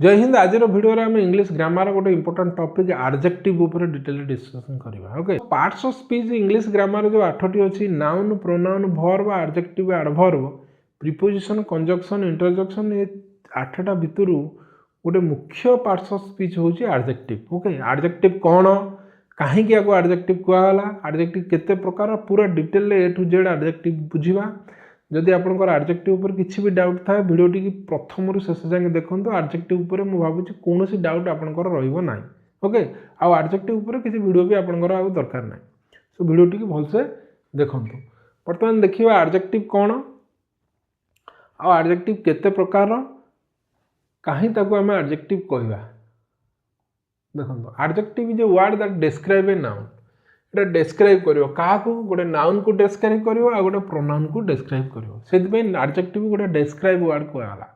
जय हिंद। आज वीडियो आम इंग्लिश ग्रामर गोटे इंपोर्टाट टॉपिक एडजेक्टिव ऊपर डिटेल डिस्कशन करवा। Okay, parts of speech English grammar जो 8टी अच्छी noun, pronoun, verb, adjective, adverb, preposition, conjunction, interjection, ये 8टा भितर गोटे मुख्य पार्ट्स ऑफ स्पीच हूँ एडजेक्टिव। ओके, एडजेक्टिव कौन, कहीं एडजेक्टिव कहला, एडजेक्टिव केते प्रकार, पूरा detail A to Z adjective बुझा। जदि आपंकर एडजेक्टिव उपर किसी भी डाउट था भिडियोटी की प्रथम शेष जाए देखो। एडजेक्टिव उपर मु भावुँ कौन डाउट आपंकर रही। ओके, आउ एडजेक्टिव उपर किसी वीडियो भी आपंकर आ दरकार ना। सो भिडियोटी की भलसे देखो। बर्तमान देखिए एडजेक्टिव कौन, आ एडजेक्टिव केते प्रकार, कहीं ताको आम एडजेक्टिव कहवा। देखो adjective is a word that describe a noun. ये डिस्क्राइब करियो क्या गोटे नाउन को डिस्क्राइब करियो आ गोटे प्रोनाउन को डिस्क्राइब करियो। से एडजेक्टिव गोटे डिस्क्राइब वर्ड कहला।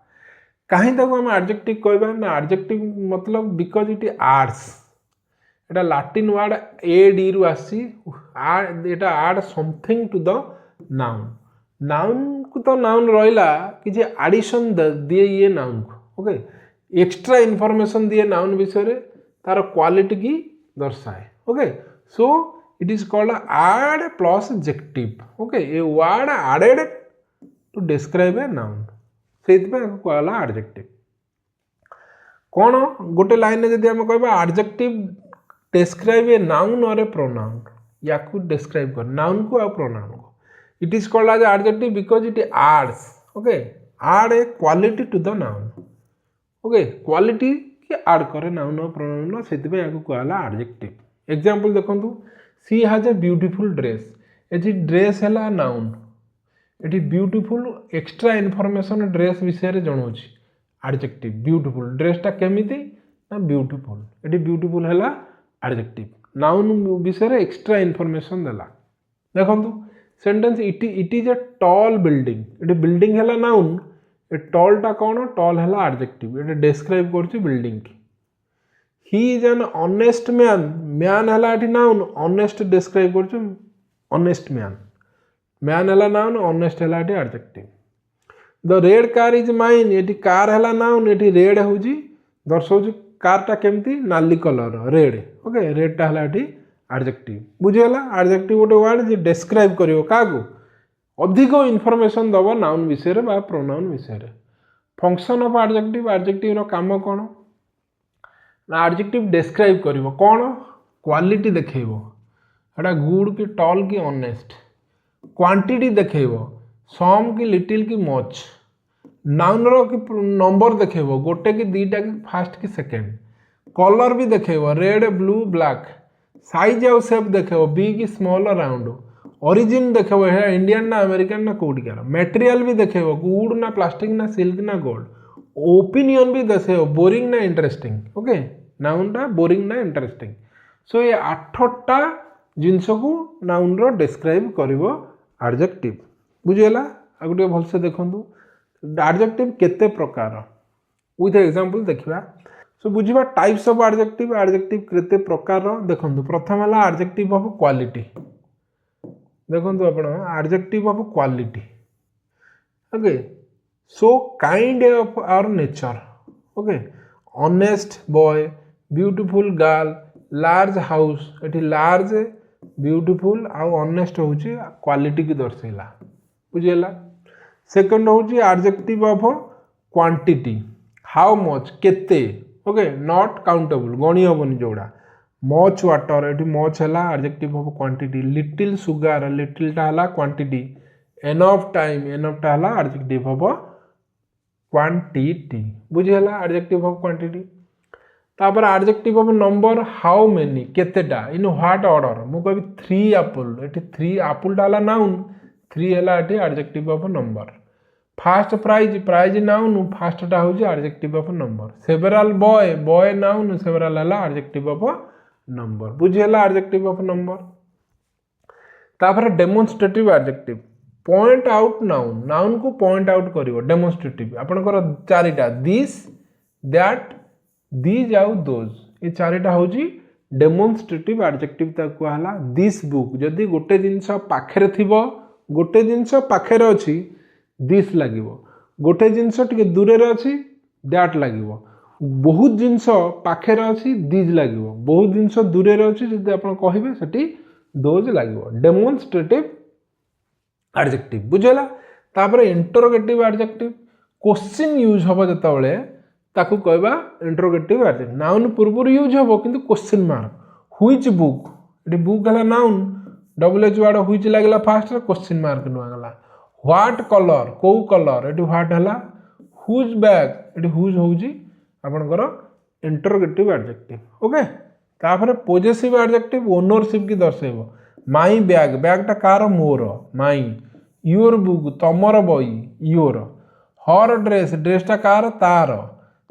कहीं ताको हम एडजेक्टिव कहबा ना, एडजेक्टिव मतलब because it आड्स, Etah Latin word add रु आसी, एटा add something to the noun. Noun को तो नाउन रहिला कि एडिशन दिए ये नाउन को। ओके, एक्स्ट्रा इनफॉरमेशन दिए नाउन विषय तार क्वालिटी की दर्शाए। Okay, so it is called add plus adjective. Okay, a word added to describe a noun, सेइतपे कहला adjective। कौन गोटे लाइन में जब कहबा adjective describe a noun or a pronoun, या को describe कर noun को और pronoun को, it is called as adjective because it adds, okay, add a quality to the noun। okay, quality के add करे noun और pronoun ला, सेइतपे याको कहला adjective। एग्जांपल देखंतु, सी हैज ए ब्यूटीफुल ड्रेस। ये ड्रेस है नाउन, ये ब्यूटीफुल एक्स्ट्रा इनफॉरमेशन ड्रेस विषय जनाऊँच एडजेक्टिव। ब्यूटीफुल ड्रेसटा केमिति ना ब्यूटीफुल, ये ब्यूटीफुल है एडजेक्टिव। नाउन विषय एक्स्ट्रा इनफॉरमेशन देला। देखो sentence it is a tall building. ये बिल्डिंग है नाउन, ये टॉलटा कौन, टॉल है एडजेक्टिव, ये डिस्क्राइब कर बिल्डिंग की। He is an honest man, man है नाउन, ऑनेस्ट डिस्क्राइब कर ऑनेस्ट मैन, मैन है नाउन, ऑनेस्ट है adjective. The red car is mine, ये कार है नाउन, ये रेड हूँ दर्शाऊ कारटा केमती नाली कलर रेड। ओके, रेडटा है एडजेक्टिव। बुझीगला, एडजेक्टिव गोटे वर्ड जे डिस्क्राइब करियो काको, अधिक इनफॉरमेशन दब नाउन विषय बा प्रोनाउन विषय। फंक्शन ऑफ एडजेक्टिव, एडजेक्टिव काम कौन ना, एडजेक्टिव डिस्क्राइब करिवो कौन, क्वालिटी देखैबो, एटा गुड कि टॉल कि ऑनेस्ट। क्वांटिटी देखैबो, सम कि लिटिल कि मच। नाउन रो कि नंबर देखैबो, गोटे कि दीटा कि फास्ट कि सेकेंड। कलर भी देखैबो, रेड ब्लू ब्लैक। साइज और शेप देखैबो, बिग स्मॉल राउंड। ओरिजिन देखैबो, है इंडियन ना अमेरिकन ना कोडिकार। मटेरियल भी देखैबो, वुड ना प्लास्टिक ना सिल्क ना गोल्ड। ओपिनियन भी देखैबो, बोरिंग ना इंटरेस्टिंग। ओके, नाउनटा बोरिंग ना इंटरेस्टिंग। सो ये 8टा जिनस को नाउन रो डिस्क्राइब करिवो एडजेक्टिव। बुझीगला, आगु टे भलसे देखंतु एडजेक्टिव केते प्रकार विथ एग्जांपल देखिबा। सो बुझिबा टाइप्स ऑफ एडजेक्टिव, एडजेक्टिव केते प्रकार। देखंतु प्रथम हला एडजेक्टिव ऑफ क्वालिटी। देखंतु आपण adjective of quality. Okay, so kind of our nature. Okay, honest boy, beautiful girl, large house. ये लार्ज ब्यूटीफुल आउ ऑनेस्ट हूँ क्वालिटी की दर्शेला। बुझीगला। सेकंड हूँ adjective of quantity, how much केते। ओके, नॉट काउंटेबल, गणी हेनी जोड़ा। मच वाटर, ये मच है adjective of quantity. Little sugar, लिटिलटा है क्वांटिटी। एनफ टाइम, एनफटा है एडजेक्टिव ऑफ क्वांटिटी। बुझीगला, एडजेक्टिव ऑफ क्वांटिटी। तापर adjective of number, how many केतेटा, इन व्हाट ऑर्डर। मु कहबी 3 एप्पल, ये 3 एप्पलटा है नाउन, 3 है adjective of number. First prize, prize noun, फास्टटा हूँ adjective of number. Several boy, boy noun, several है एडजेक्टिव ऑफ नंबर। बुझीगला, एडजेक्टिव ऑफ नंबर। तापर demonstrative adjective, point out noun, noun को पॉइंट आउट करिवो। डेमोन्स्ट्रेटिव आपनकर 4टा, दिस दैट दीज आउ दोज, ये 4टा हूँ डेमोन्स्ट्रेटिव एडजेक्टिव। ताको कहला दिस बुक। जदि गोटे जिनस पाखरे थिबो, गोटे जिनस पाखरे अछि दिस लागिवो, गोटे जिनस टिके दूरे रे अछि दैट लागिवो। बहुत जिनस पाखे अच्छी दिज लगे, बहुत जिनस दूर अच्छी जब आप कहे से दोज लगे। डेमोन्स्ट्रेटिव एडजेक्टिव बुझेगा। तापर इंटरोगेटिव एडजेक्टिव क्वेश्चन यूज हम जिते ताकू कहवा इंटरोगेटिव एडजेक्टिव। नाउन पूर्व यूज हम कि क्वेश्चन मार्क। व्हिच बुक ये बुक है noun, double H word which लगे फास्ट क्वेश्चन मार्क नुआगला। व्हाट कलर कौ कलर ये व्हाट है। हुज बैग ये हुज हूँ आपणकर इंटरोगेटिव एडजेक्टिव। ओके तापर पॉजेसिव एडजेक्टिव ओनरशिप की दर्शेब। माई बैग बैगटा कार मोर माई। योर बुक तमर बई योर। हर ड्रेस ड्रेसटा कार तार।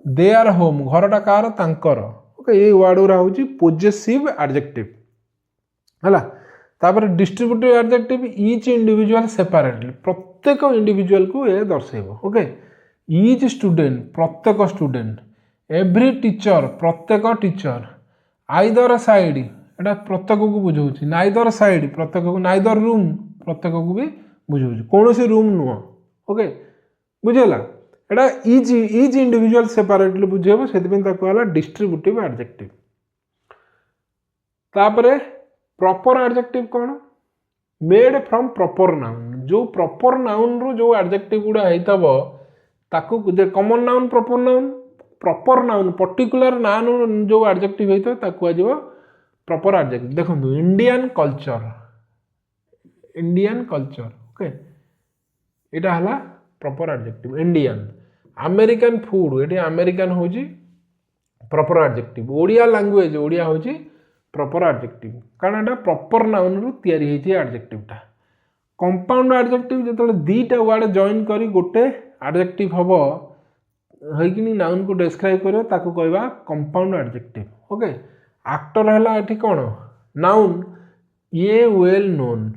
देयर होम घरटा कार तांकर। ओके ये वर्ड गुरा हूँ पॉजेसिव एडजेक्टिव है। तापर distributive adjective each individual separately प्रत्येक इंडिविजुअल को ये दर्शेब। ओके ईच स्टूडेंट प्रत्येक स्टूडेंट। एव्री टीचर प्रत्येक टीचर। आइदर साइड एटा प्रत्येक को बुझाऊँ। नाइदर साइड प्रत्येक को। नाइदर रूम प्रत्येक को भी बुझाऊँ कौन सी रूम नुह। ओके बुझेगा एटा ईच ईच इंडिविजुअल सेपरेटली बुझेब से डिस्ट्रीब्यूटिव एडजेक्टिव। तापरे प्रॉपर एडजेक्टिव कौन मेड फ्रॉम प्रॉपर नाउन। जो प्रॉपर नाउन रू जो एडजेक्टिव गुड़ा ताकू common noun proper noun particular noun जो एडजेक्टिव होता कह प्रॉपर एडजेक्टिव। देखो इंडियन कल्चर ओके यहाँ है proper adjective. Indian American food ये अमेरिकन हूँ proper adjective. Odia language Odia हूँ प्रॉपर एडजेक्टिव कारण एटा प्रॉपर नाउन रू तैयारी होती है एडजेक्टिवटा। कंपाउंड एडजेक्टिव जो दीटा वर्ड जॉइन करी गोटे एडजेक्टिव हम होइकिनी नाउन को डिस्क्राइब करियो ताकू कहवा कंपाउंड एडजेक्टिव। ओके एक्टर हैला एठी कोन नाउन ये वेल नोन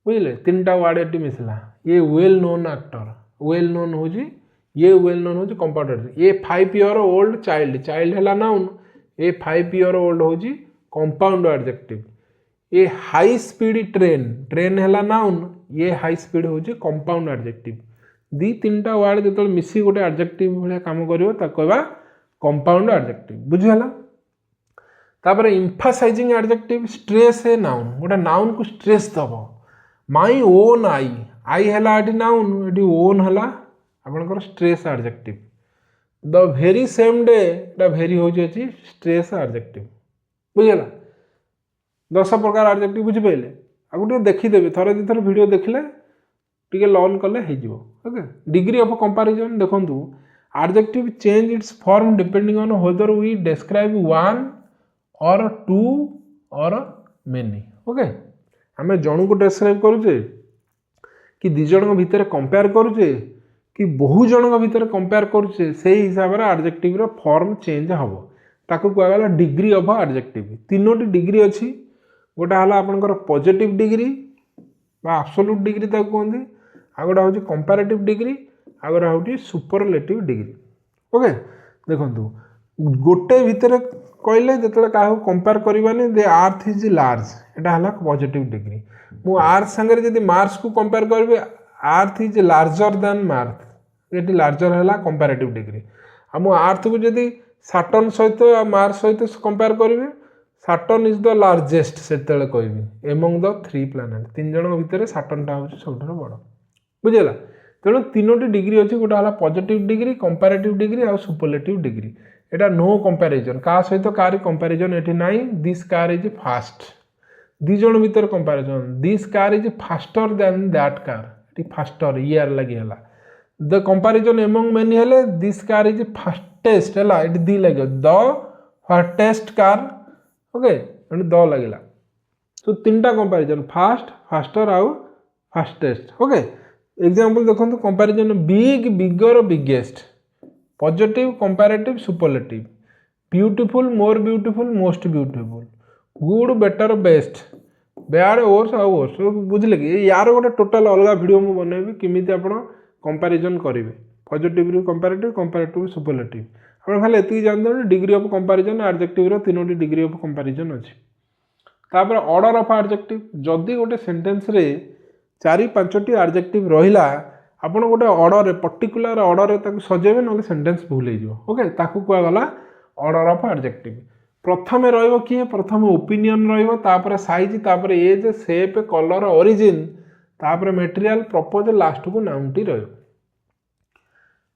बुझले तीनटा वर्ड एठी मिसला। ये well known actor well known हो ये वेल नोन हो कंपाउंड एडजेक्टिव। ये 5 ईयर ओल्ड चाइल्ड चाइल्ड हैला नाउन ये 5 ईयर ओल्ड हो कंपाउंड एडजेक्टिव। ये हाई स्पीड ट्रेन ट्रेन हैला नाउन ये हाई स्पीड हो कंपाउंड एडजेक्टिव। दी तीनटा वर्ड जो मिसी गोटे एडजेक्टिव भाया काम करवा कंपाउंड एडजेक्टिव बुझीगला। तापर एम्फासाइजिंग एडजेक्टिव स्ट्रेस है नाउन गोटे नाउन को स्ट्रेस दब। माई ओन आई हैला एटी नाउन एटी ओन हैला आपनकर stress adjective. The very same day एटा भेरी हो स्ट्रेस एडजेक्टिव बुझीगला। 10 प्रकार एडजेक्टिव बुझिपारे आगु टे देखीदेवे थरे दी थर वीडियो देखले टिके लर्न कले हो। ओके डिग्री ऑफ कंपैरिजन देखंतु adjective change its form depending on whether we describe one or two or many. Okay आमे जणु को डिस्क्राइब करूचे कि दी जण भितर कंपेयर करूचे कि बहु जण भितर कंपेयर करूचे से हिसाब रे एडजेक्टिव रो फॉर्म चेंज हबो ताकू कहला डिग्री ऑफ एडजेक्टिव। तीनोटी डिग्री अछि गोटा हला आपनकर पॉजिटिव डिग्री बा एब्सोल्यूट डिग्री ताकू कहंदी आ गोटा हूँ कंपैरेटिव डिग्री आ गोटा हूँ सुपरलेटिव डिग्री। ओके देखो गोटे भितर कहले जो क्या कंपेयर करवानी दे अर्थ इज लार्ज एटा हला पॉजिटिव डिग्री। मु अर्थ संगे जदि मार्स को कंपेयर करी earth is larger than Mars ये लार्जर है कंपैरेटिव डिग्री। आ मु अर्थ को जदि सैटर्न सहित मार्स सहित कंपेयर करी सैटर्न इज द लार्जेस्ट से कहि एमंग द 3 प्लैनेट। 3 जन भितर सैटर्नटा हूँ सब बड़ बुझेगा। तेणु तीनोटी डिग्री अच्छी गोटा है पॉजिटिव डिग्री कंपैरेटिव डिग्री और सुपरलेटिव डिग्री। एटा नो कंपैरिजन का सहित कार कंपैरिजन एठी नाही। दिस कार इज फास्ट दी जन भितर comparison this car is faster than that car एठी फास्टर ईयर लगी है। द कंपैरिजन एमंग मेनी हेले दिस कार इज फास्टेस्ट है एठी दी लगे द फास्टेस्ट कार। ओके द लगिला तो तीनटा कंपैरिजन फास्ट फास्टर आउ फास्टेस्ट। ओके एग्जांपल देखो comparison big bigger biggest positive comparative superlative beautiful more beautiful most beautiful good better best bad worse आउ वर्स बुझले कि यार गोटे टोटाल अलग वीडियो मु बनैबी किमिति आपण कंपैरिजन करेंगे पॉजिटिव कंपैरेटिव कंपैरेटिव सुपरलेटिव। आप खाली एति जानते डिग्री ऑफ कंपैरिजन एडजेक्टिव रो तीनोटी डिग्री ऑफ कंपैरिजन अछि। तापर ऑर्डर ऑफ एडजेक्टिव जदि गोटे सेंटेंस रे 4-5टी एडजेक्टिव रहिला ଆପଣ गोटे ऑर्डर पर्टिकुलर ऑर्डर ताको सजेबे ना सेंटेंस भूल हो ओके ताकू कुआ गला ऑर्डर ऑफ एडजेक्टिव प्रथम रहिबो किए प्रथम ओपिनियन रहिबो तापर साइज तापर एज शेप कलर ओरिजिन तापर मटेरियल प्रपोज लास्ट को नाउन टी रहिबो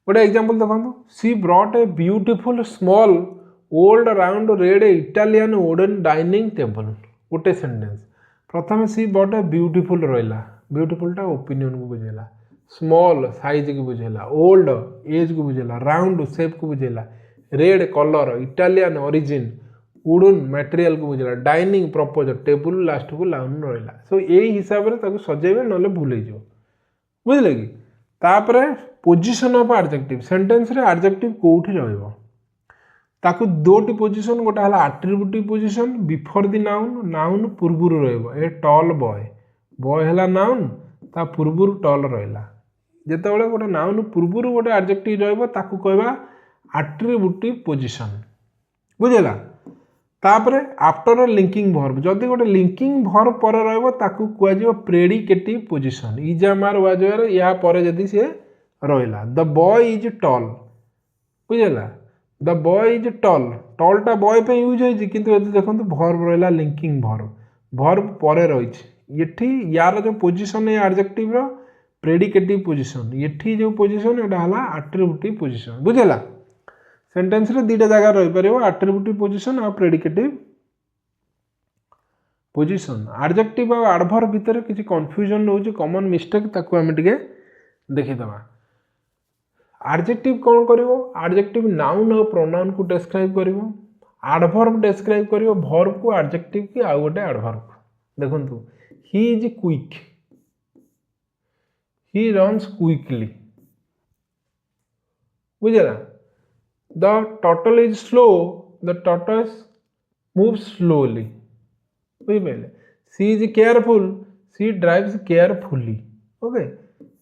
गोटे एग्जांपल देखो she brought a beautiful small old round red Italian wooden dining table गोटे सेंटेंस प्रथम सी ब्रॉट ए ब्यूटीफुल रहा ब्यूटीफुलटा ओपिनियन को बुझेला स्मॉल साइज को बुझेला ओल्ड एज को बुझेला राउंड शेप को बुझेला red colour Italian origin wooden material को बुझेला डाइनिंग प्रपोज टेबल लास्ट को लाउन रहा सो यही हिसाब से सजेबे ना भूल हो बुझे कि तापर पोजिशन ऑफ एडजेक्टिव सेंटेंस रे एडजेक्टिव कोठी रहइबो ताकू दोटी पोजिशन गोटे हला attributive position before the noun noun पूर्वरु रहइबो ए टॉल बॉय बॉय हला नाउन ता पूर्वरु टॉल रहला जेतेबेले गोटे नाउन पूर्वरु गोटे एडजेक्टिव रहइबो ताकू कहबा एट्रिब्यूटिव पोजिशन बुझेला तापरे आफ्टर लिंकिंग वर्ब जदि गोटे लिंकिंग वर्ब पर रहइबो ताकू कुआ जिवो predicative position is are was were या पर जदि से रहला द बॉय इज टॉल बुझेला द बॉय इज टॉल टॉलटा बॉय पे यूज होइछि किंतु यदि देखंतु वर्ब रहला लिंकिंग वर्ब वर्ब परे रहिछि एठी यार जो पोजीशन है एडजेक्टिव रो प्रेडिकेटिव पोजीशन एठी जो पोजीशन एटा हला एट्रिब्यूटिव पोजीशन बुझेला सेंटेंस रे दीटा जगह रहि परिबो एट्रिब्यूटिव पोजीशन आ प्रेडिकेटिव पोजीशन एडजेक्टिव आ एडवर्ब भीतर किछि कंफ्यूजन होउछि कॉमन मिस्टेक ताकू हम टिके देखि दबा एडजेक्टिव कौन करिवो एडजेक्टिव नाउन और प्रोनाउन को डिस्क्राइब करिवो एडवर्ब डिस्क्राइब करिवो वर्ब को एडजेक्टिव की आ गोटे एडवर्ब देखंतु he is quick he runs quickly बुझला the turtle is slow the turtle moves slowly बुझ पहले she is careful she drives carefully okay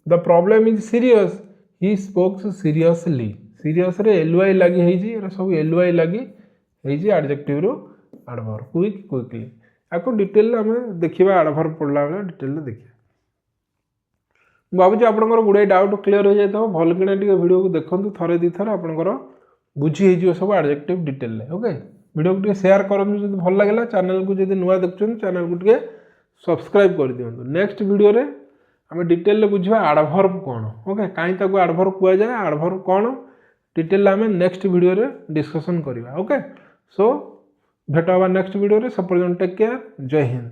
the problem is serious he spokes seriously serious रे LY लगी है सब LY लगी है adjective रो एडवर्ब क्विक क्विकली आपको डिटेल आम देखा एडवर्ब पढ़ला बेले डिटेल देखिए भावुँ आपंकर गुड़ाई डाउट क्लीयर हो जाता भल कि वीडियो को देखते थे दी थर आपंकर बुझी हो सब एडजेक्टिव डिटेल ओके वीडियो को शेयर करूँ जो भल लगे चैनल को जो नुआ देखुं चैनल को टे सब्सक्राइब कर दिखाँ नेक्स्ट वीडियो रे आम डिटेल बुझा एडवर्ब कौन ओके कहीं ताको एडवर्ब कुआ जाए एडवर्ब कौन डिटेल आम नेक्स्ट वीडियो रे डिस्कशन करवा ओके सो भेट हवा नेक्स्ट वीडियो रे सब पर्यंत टेक केयर जय हिंद।